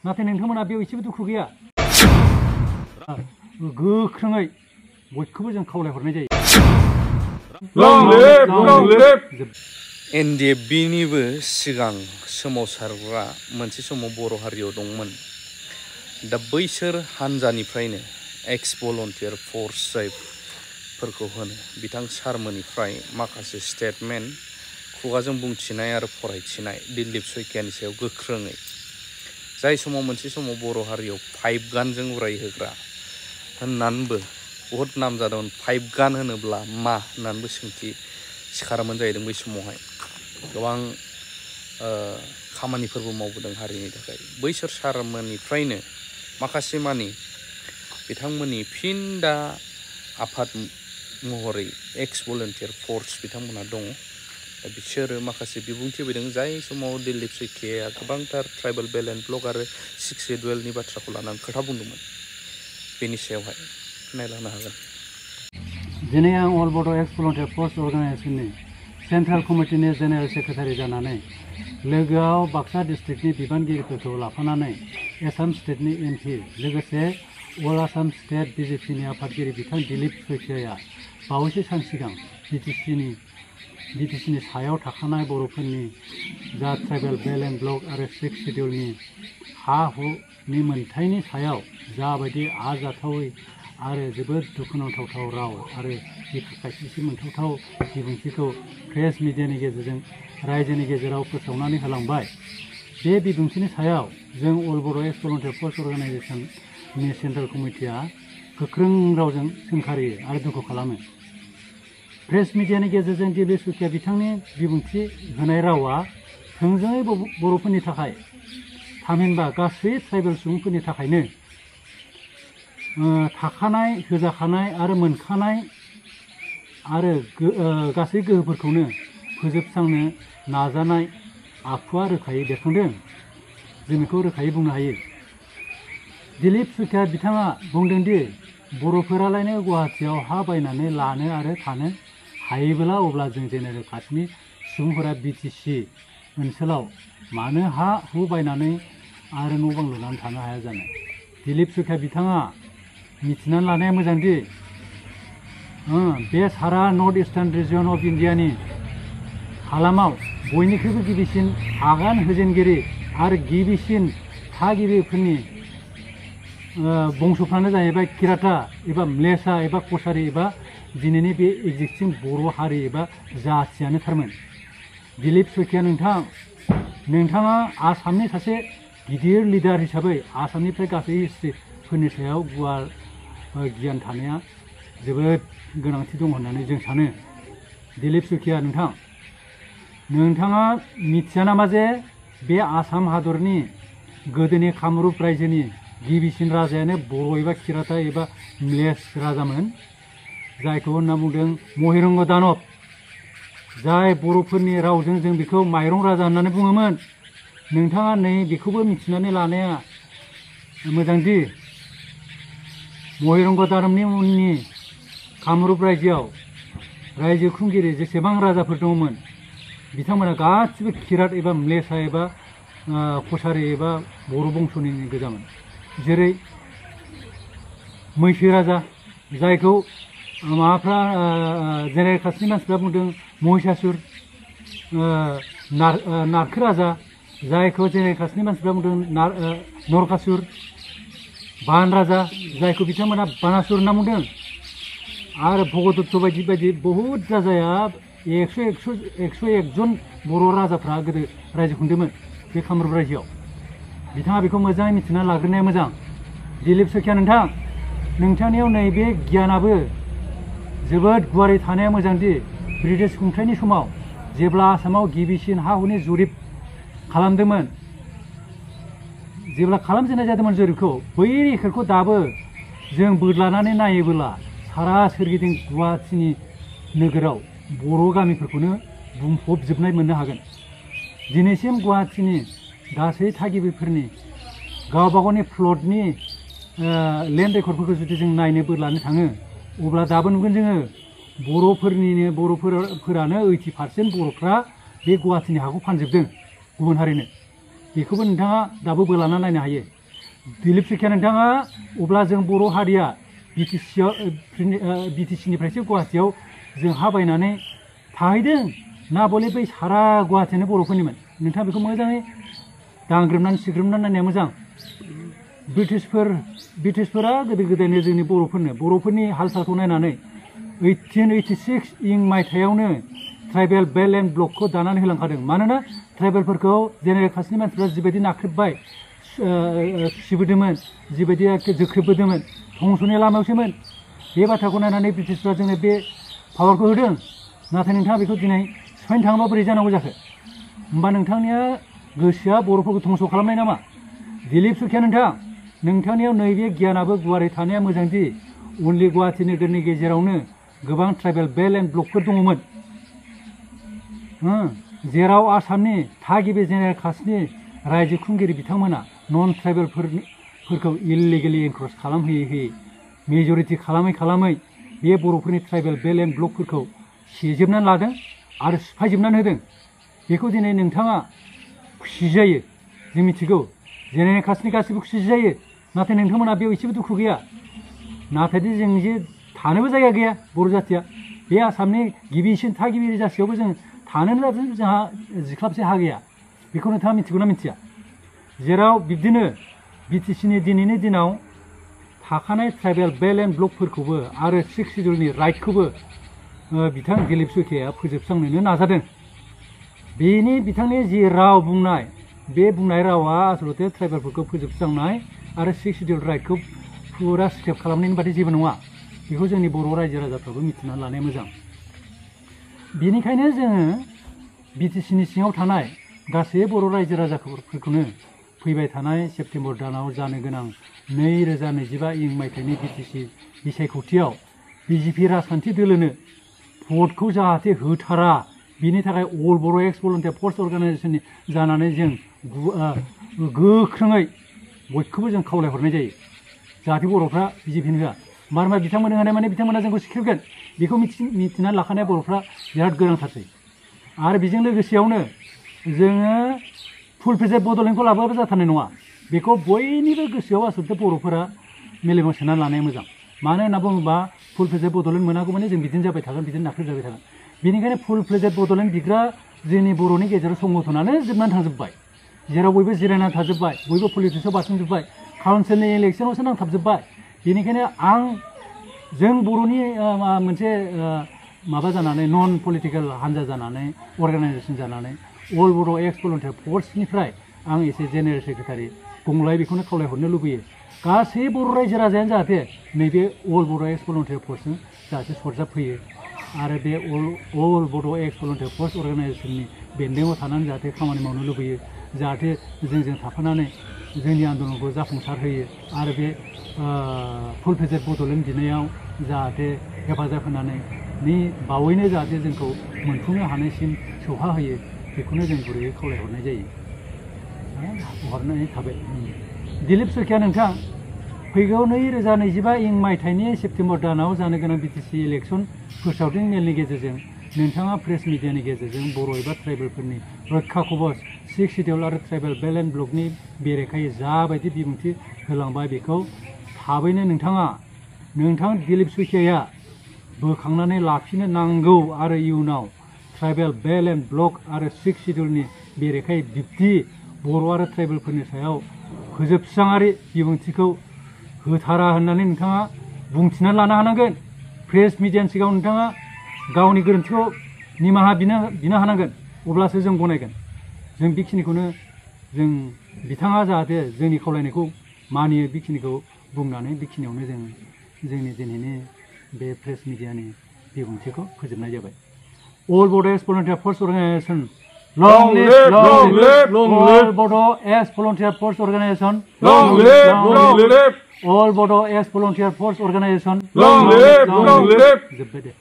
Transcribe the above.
नाथाय नोंथांमोना बेयाव एसेबो दुखु गैया गोख्रोङै बयखौबो जों खावलायहरनाय जायो एनडिएफबिनिबो सिगां सोमावसारग्रा मोनसे समाव बर' हारियाव दंमोन दा बैसोर हानजानिफ्रायनो एक्स भलन्टियार फर्स जायफोरखौ होनो बिथां सारमोननिफ्राय माखासे स्टेटमेन्ट खुगाजों बुंथिनाय आरो फरायथिनाय दिलीप सयकियानि सायाव गोख्रोङै जाय समाव मोनसे समाव बर' हारियाव पाइप गानजों उरायहोग्रा होननानैबो बहुद नाम जादोंमोन पाइप गान होनोब्ला मा होननानैबो सोंथि सिखारोमोन जाहैदों बै समावहाय गोबां खामानिफोरबो मावबोदों हारिनि थाखाय बैसोर सारमोननिफ्रायनो माखासे मानि बिथांमोननि फिन दा आफाद महरै एक्स भलन्टियार फर्स बिथांमोनहा दङ दा बिसोरो माखासे बिबुंथि होदों जाय समाव दिलीप सयकियाया गोबांथार ट्राइबेल बेल एन्ड ब्लक आरो 6 शेड्युलनि बाथ्राखौ लानानै खोथा बुंदोंमोन बेनि सायावहाय नायलांनो हागोन दिनै आं अल बड' एक्स भलन्टियार फर्स अर्गानाइजेसननि सेन्ट्रेल कमिटिनि जेनेरेल सेक्रेटारि जानानै लोगोआव बाक्सा डिस्ट्रिक्टनि बिबानगिरिफोरखौ लाफानानै आसाम स्टेटनि एमपि लोगोसे अल आसाम स्टेट बिजेपिनि आफादगिरि बिथां दिलीप सयकियाया बावैसो सान सिगां बिटिसिनि सायाव थाखानाय बर'फोरनि जा ट्राइबेल बेल एन्ड ब्लक आरो 6 शेड्युलनि हा हुनि मोनथायनि सायाव जाबायदि आरजाथावै आरो जोबोद दुखुनांथाव राव आरो खायसे मोनथावथाव बिबुंथिखौ प्रेस मिडियानि गेजेरजों रायजोनि गेजेराव फोसावनानै होलांबाय बे बिबुंथिनि सायाव जों अल बड' एक्स भलन्टियार फर्स अर्गानाइजेसननि सेन्ट्रेल कमिटिया गोख्रों रावजों सोंखारियो आरो दुखु खालामो प्रेस मिडियानि गेजेरजों दिलीप सयकिया बिथांनि बिबुंथि होनाय रावा थोंजोङै बर'फोरनि थाखाय थामहिनबा गासै ट्राइबेल सुबुंफोरनि थाखायनो थाखानाय होजाखानाय आरो मोनखानाय आरो गासै गोहोफोरखौनो फोजोबस्रांनो नाजानाय आखुआ रोखायै बेरखांदों जों बेखौ रोखायै बुंनो हायो दिलीप सयकिया बिथाङा बुंदों दि बर'फोरालायनो गुवाहाटियाव हा बायनानै लानो आरो थानो हायोब्ला अब्ला जों जेनेरेल कास्टनि सुबुंफोरा बिटिसि ओनसोलाव मानो हा हु बायनानै आरो न' बां लुनानै थानो हाया जानो दिलीप सयकिया बिथाङा मिथिनानै लानाया मोजांदि बे सारा नर्थ इस्टार्न रिजन अफ इन्डियानि हालामाव बयनिख्रुइबो गिबिसिन आगान होजेनगिरि आरो गिबिसिन थागिबिफोरनि बंस'फ्रानो जाहैबाय किराता एबा म्लेसा एबा कसारि एबा दिनैनि बे एक्जिस्टिं बर' हारि एबा जाथियानो थारमोन दिलीप सयकिया नोंथाङा आसामनि सासे गिदिर लिडार हिसाबै आसामनिफ्राय गासै हिस्ट्रिफोरनि सायाव गुवार गियान थानाया जोबोद गोनांथि दं होननानै जों सानो दिलीप सयकिया नोंथाङा मिथिया नामा जे बे आसाम हादरनि गोदोनि कामरुप रायजोनि गिबिसिन राजायानो बर' एबा किराता एबा म्लेस राजामोन जायखौ होनना बुंदों महिरंग दानब जाय बर'फोरनि रावजों जों बेखौ माइरं राजा होननानै बुङोमोन नोंथाङा नै बेखौबो मिथिनानै लानाया मोजांदि महिरंग दानबनि उननि कामरुप रायजोआव रायजो खुंगिरि जेसेबां राजाफोर दंमोन बिथांमोना गासिबो किरात एबा म्लेसा एबा कसारि एबा बर' बंस'नि गोजामोन जेरै मैसो राजा जायखौ माबाफ्रा जेनेरेल कास्टनि मानसिफ्रा बुंदों महिषासुर नारखो राजा जायखौ जेनेरेल कास्टनि मानसिफ्रा बुंदों नरकासुर बान राजा जायखौ बिथांमोना बानासुर होनना बुंदों आरो भगदत्त बायदि बहुद राजाया 101 जन बर' राजाफ्रा गोदो रायजो खुंदोंमोन बे कामरुप रायजोआव बिथाङा बेखौ मोजाङै मिथिना लाग्रोनाया मोजां दिलीप सयकिया नोंथांनियाव नैबे गियानाबो जोबोद गुवारै थानाया मोजांदि ब्रिटिश खुंथायनि समाव जेब्ला आसामाव गिबिसिन हा हुनि जुरिब खालामदोंमोन जेब्ला खालामजेननाय जादोंमोन जुरिबखौ बै रेकर्डखौ दाबो जों बोदलानानै नायोब्ला सारा सोरगिदिं गुवाहाटिनि नोगोराव बर' गामिफोरखौनो बुंफबजोबनाय मोननो हागोन दिनैसिम गुवाहाटिनि गासै थागिबिफोरनि गावबा गावनि प्लटनि लेन्ड रेकर्डफोरखौ जुदि जों नायनो बोदलानो थाङो अब्ला दाबो नुगोन जोङो बर'फोरानो 80% बर'फ्रा बे गुवाहाटिनि हाखौ फानजोबदों गुबुन हारिनो बेखौबो नोंथाङा दाबो बोलाना नायनो हायो दिलीप सैखिया नोंथाङा अब्ला जों बर' हारिया बिटिसिनिफ्रायसो गुवाहाटियाव जों हा बायनानै थाहैदों ना बले बै सारा गुवाहाटियानो बर'फोरनिमोन नोंथाङा बेखौ मोजाङै दांग्रोमनानै सिग्रोमनानै नायनाया मोजां ब्रिटिशफोरा गोदो गोदायनो जोंनि बर'फोरनि हाल सालखौ नायनानै 1886 इं मायथाइयावनो ट्राइबेल बेल्ट एन्ड ब्लकखौ दानानै होलांखादों मानोना ट्राइबेलफोरखौ जेनेरेल कास्टनि मानसिफ्रा जिबायदि नाख्रेबबाय सिबोदोंमोन जिबायदि जोख्रेबबोदोंमोन धंसनि लामायावसोमोन बे बाथ्राखौ नायनानै ब्रिटिशफ्रा जोंनो बे पावारखौ होदों नाथाय नोंथाङा बेखौ दिनै सिफायनो थाङोबा बोरै जानांगौ जाखो होमबा नोंथांनिया गोसोआ बर'फोरखौ धंस खालामनाय नामा दिलीप सैखिया नोंथांनियाव नैबे गियानाबो गुवारै थानाया मोजांदि अनलि गुवाहाटि नोगोरनि गेजेरावनो गोबां ट्राइबेल बेल्ट एन्ड ब्लकफोर दङमोन जेराव आसामनि थागिबि जेनेरेल कास्टनि रायजो खुंगिरि बिथांमोना नन ट्राइबेलफोरखौ इलिगेलि एनक्रस खालामहोयै मेजरिटि खालामै बे बर'फोरनि ट्राइबेल बेल्ट एन्ड ब्लकफोरखौ सेजोबनानै लादों आरो सिफायजोबनानै होदों बेखौ दिनै नोंथाङा खुसि जायो जों मिथिगौ जेनेरेल कास्टनि गासैबो खुसि जायो नाथाय नोंथांमोना बेयाव एसेबो दुखु गैया नाथाय जों जे थानोबो जायगा गैया बर' जाथिया बे आसामनि गिबिसिन थागिबि जाथियावबो जों थानोब्ला जोंहा जिख्लाबसे हा गैया बेखौ नोंथाङा मिथिगौना मिथिया जेराव बिब्दिनो बिटिसिनि दिनैनि दिनाव थाखानाय ट्राइबेल बेल्ट एन्ड ब्लकफोरखौबो आरो 6 सिडिउलनि राइटखौबो बिथां दिलीप सैखियाया फोजोबस्रांनोनो नाजादों बेनि बिथांनि जि राव बुंनाय बे बुंनाय रावा आसलते ट्राइबेलफोरखौ फोजोबस्रांनाय आरो 6 सिडिउल राइटखौ फुरा स्क्रेप खालामनायनि बादि जेबो नङा बेखौ जोंनि बर' रायजो राजाफ्राबो मिथिनानै लानाया मोजां बेनिखायनो जोङो बिटिसिनि सिङाव थानाय गासै बर' रायजो राजाफोरखौनो फैबाय थानाय सेप्तेम्बर दानाव जानो गोनां 2025 इं मायथाइनि बिटिसि बिसायख'थियाव बिजेपि राजखान्थि दोलोनो भटखौ जाहाथे होथारा बिनि थाखाय अल बर' एक्स भलन्टियार फर्स अर्गानाइजेसननि जानानै जों गोख्रोङै बयखौबो जों खावलायहरनाय जायो जाहाथे बर'फ्रा बिजेपिनो होआ मानोना बिथांमोननो होनाय माने बिथांमोना जोंखौ सिख्रेबगोन बेखौ मिथिनानै लाखानाया बर'फ्रा बिराद गोनांथारसै आरो बेजों लोगोसेयावनो जोङो फुल प्लेजेड बड'लेण्डखौ लाबोआबो जाथारनाय नङा बेखौ बयनिबो गोसोआव आसलते बर'फोरा मेलेमाव सोनानै लानाया मोजां मानो होनना बुङोबा फुल प्लेजेड बड'लेण्ड मोनागौ माने जों बिदिनो जाबाय थागोन बिदिनो नाख्रेबजाबाय थागोन बेनिखायनो फुल प्लेजेड बड'लेण्ड बिग्रा जोंनि बर'नि गेजेराव संगठनानो जोबनानै थांजोब्बाय जेराव बयबो जिरायनानै थाजोब्बाय बयबो पलिटिक्सआव बारसोमजोब्बाय काउन्सिलनि इलेक्सनावसो नांथाबजोब्बाय बेनिखायनो जों बर'नि मोनसे माबा जानानै नन पलिटिकेल हान्जा जानानै अर्गानाइजेसन जानानै अल बर' एक्स भलन्टियार फर्सनिफ्राय आं एसे जेनेरेल सेक्रेटारि गंलाय बेखौनो खावलायहरनो लुबैयो गासै बर' रायजो राजायानो जाहाथे नैबे अल बर' एक्स भलन्टियार फर्सजों जाहाथे सरजाबफैयो आरो बे अल बर' एक्स भलन्टियार फर्स अर्गानाइजेसननि बेन्दोङाव थानानै जाहाथे खामानि मावनो लुबैयो जाहाथे जोंजों थाफानानै जोंनि आन्दलनखौ जाफुंसार होयो आरो बे फुल प्लेजेड बड'लेण्ड बिनायाव जाहाथे हेफाजाब होनानै बावैनो जाहाथे जोंखौ मोनफुंनो हानायसिम सौहाहोयो बेखौनो जों गुरैयै खावलायहरनाय जायो हरनानै थाबाय दिलीप सैखिया नोंथां फैगौ 2025 इं मायथाइनि सेप्तेम्बर दानाव जानो गोनां बिटिसि इलेक्सन फोसावदिं मेलनि गेजेरजों नोंथाङा प्रेस मिडियानि गेजेरजों बर' एबा ट्राइबेलफोरनि रैखा कवच 6 सिडिउल आरो ट्राइबेल बेल्ट एन्ड ब्लकनि बेरेखायै जाबायदि बिबुंथि होलांबाय बेखौ थाबैनो नोंथां दिलीप सैखियाया बोखांनानै लाफिनो नांगौ आरो इयुनाव ट्राइबेल बेल्ट एन्ड ब्लक आरो 6 सिडिउलनि बेरेखायै बिब्दि बर' आरो ट्राइबेलफोरनि सायाव फोजोबस्राङारि बिबुंथिखौ होथारा होननानै नोंथाङा बुंथिनानै लानो हानांगोन प्रेस मिडियानि सिगाङाव नोंथाङा गावनि गोरोन्थिखौ निमाहा बिनो हानांगोन अब्लासो जों गनायगोन जों बेखिनिखौनो जों बिथाङा जाहाथे जोंनि खावलायनायखौ मानियो बेखिनिखौ बुंनानै बेखिनियावनो जों जोंनि दिनैनि बे प्रेस मिडियानि बिबुंथिखौ फोजोबनाय जाबाय अल बड' एक्स भलन्टियार फर्स organisation Long live All Bodo Ex Volunteer Force Organization. Long live All Bodo Ex Volunteer Force Organization. Long live.